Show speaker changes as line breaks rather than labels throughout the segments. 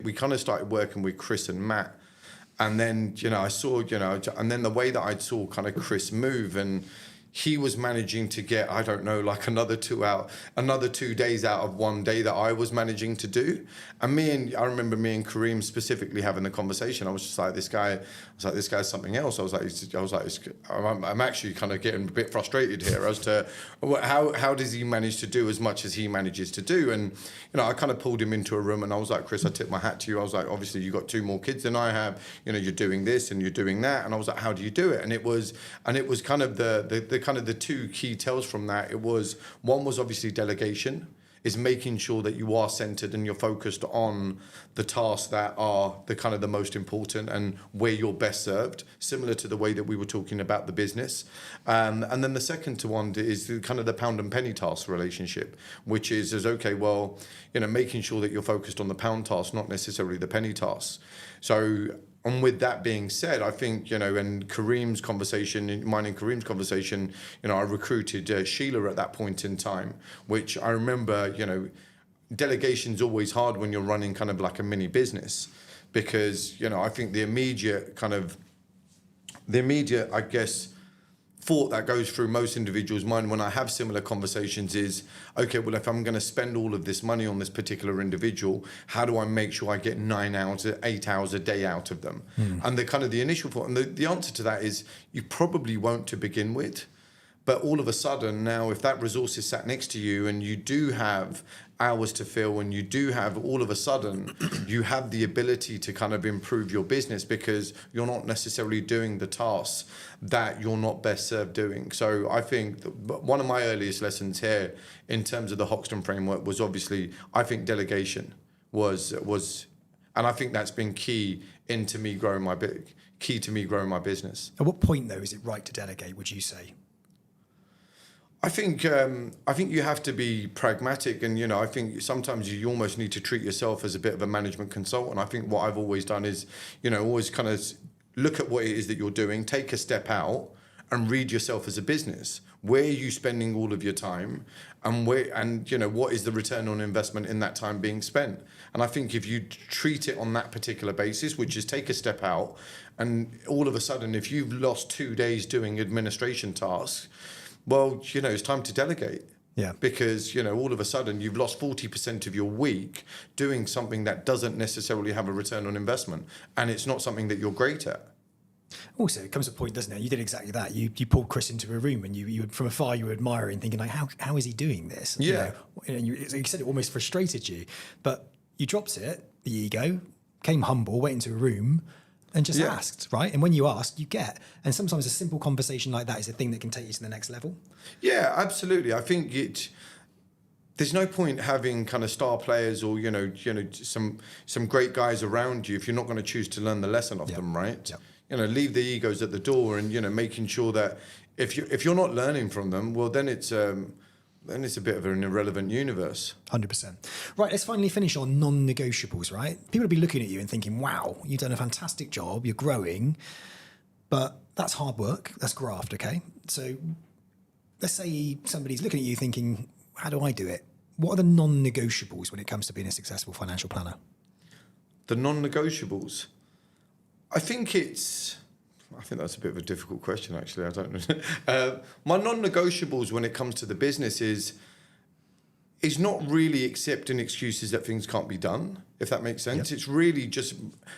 We kind of started working with Chris and Matt. And then, I saw, and then the way that I saw kind of Chris move, and he was managing to get, I don't know, like another 2 days out of one day that I was managing to do. And I remember me and Kareem specifically having the conversation. I was just like, this guy's something else. I'm actually kind of getting a bit frustrated here as to how does he manage to do as much as he manages to do? And, I kind of pulled him into a room and I was like, Chris, I tip my hat to you. I was like, obviously you got 2 more kids than I have, you're doing this and you're doing that. And I was like, how do you do it? And it was kind of the 2 key tells from that. One was obviously delegation, is making sure that you are centered and you're focused on the tasks that are the most important and where you're best served, similar to the way that we were talking about the business. And then the second one is the pound and penny task relationship, which is okay, well, making sure that you're focused on the pound task, not necessarily the penny task. So, and with that being said, I think, in mine and Kareem's conversation, I recruited Sheila at that point in time, which I remember, delegation's always hard when you're running kind of like a mini business, because, I think the immediate, I guess, thought that goes through most individuals' mind when I have similar conversations is, okay, well, if I'm going to spend all of this money on this particular individual, how do I make sure I get 9 hours, 8 hours a day out of them? And the initial thought, and the answer to that is you probably won't to begin with. But all of a sudden now, if that resource is sat next to you and you do have hours to fill and you do have, all of a sudden, you have the ability to kind of improve your business because you're not necessarily doing the tasks that you're not best served doing. So I think one of my earliest lessons here in terms of the Hoxton framework was obviously, I think delegation was, and I think that's been key to me growing my business.
At what point though is it right to delegate, would you say?
I think you have to be pragmatic, and I think sometimes you almost need to treat yourself as a bit of a management consultant. I think what I've always done is, always kind of look at what it is that you're doing, take a step out, and read yourself as a business. Where are you spending all of your time, and what is the return on investment in that time being spent? And I think if you treat it on that particular basis, which is take a step out, and all of a sudden, if you've lost 2 days doing administration tasks, well, it's time to delegate.
Yeah.
Because, all of a sudden you've lost 40% of your week doing something that doesn't necessarily have a return on investment. And it's not something that you're great at.
Also, it comes to a point, doesn't it? You did exactly that. You pulled Chris into a room and you from afar you were admiring, thinking like, how is he doing this?
Yeah.
You said it almost frustrated you, but you dropped it, the ego, came humble, went into a room and just asked, right? And when you ask, you get. And sometimes a simple conversation like that is a thing that can take you to the next level.
Yeah, absolutely. I think there's no point having kind of star players or, some great guys around you if you're not going to choose to learn the lesson off them, right?
Yeah.
Leave the egos at the door and, making sure that if you're not learning from them, well, then it's a bit of an irrelevant universe.
100%. Right, let's finally finish on non-negotiables, right? People will be looking at you and thinking, wow, you've done a fantastic job, you're growing, but that's hard work, that's graft, okay? So let's say somebody's looking at you thinking, how do I do it? What are the non-negotiables when it comes to being a successful financial planner?
The non-negotiables? I think that's a bit of a difficult question, actually. I don't know. My non-negotiables when it comes to the business is not really accepting excuses that things can't be done, if that makes sense. Yep. It's really just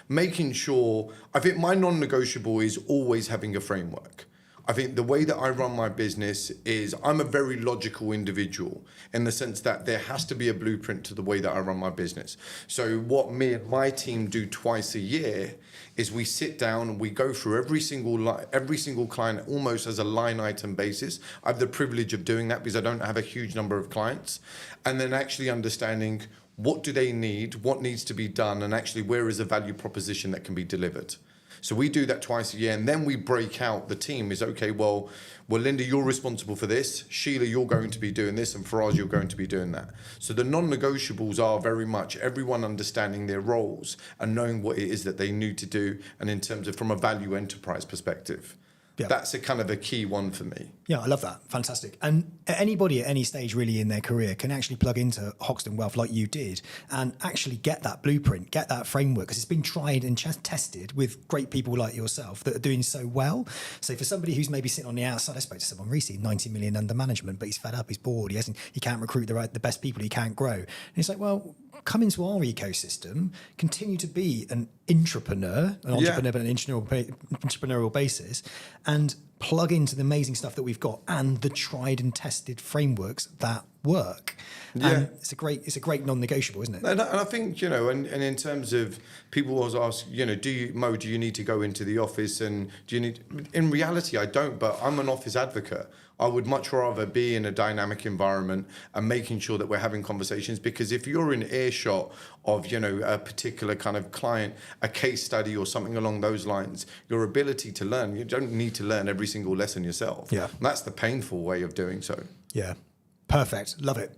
making sure. I think my non-negotiable is always having a framework. I think the way that I run my business is I'm a very logical individual in the sense that there has to be a blueprint to the way that I run my business. So what me and my team do twice a year is we sit down and we go through every single client almost as a line item basis. I have the privilege of doing that because I don't have a huge number of clients. And then actually understanding what do they need, what needs to be done, and actually where is a value proposition that can be delivered. So we do that twice a year, and then we break out the team is, okay, well, Linda, you're responsible for this. Sheila, you're going to be doing this, and Faraz, you're going to be doing that. So the non-negotiables are very much everyone understanding their roles and knowing what it is that they need to do, and in terms of from a value enterprise perspective.
Yeah.
That's a kind of a key one for me.
Yeah, I love that. Fantastic. And anybody at any stage really in their career can actually plug into Hoxton Wealth like you did and actually get that blueprint, get that framework, because it's been tried and tested with great people like yourself that are doing so well. So for somebody who's maybe sitting on the outside, I spoke to someone recently, 90 million under management, but he's fed up, he's bored, he can't recruit the best people, he can't grow. And it's like, well, come into our ecosystem, continue to be an entrepreneur, but an entrepreneurial basis, and plug into the amazing stuff that we've got and the tried and tested frameworks that work.
Yeah.
And it's a great non-negotiable, isn't it?
And I think, and in terms of people always ask, do you need to go into the office, and in reality, I don't, but I'm an office advocate. I would much rather be in a dynamic environment and making sure that we're having conversations, because if you're in earshot of, a particular kind of client, a case study or something along those lines, your ability to learn, you don't need to learn every single lesson yourself.
Yeah.
And that's the painful way of doing so.
Yeah. Perfect. Love it.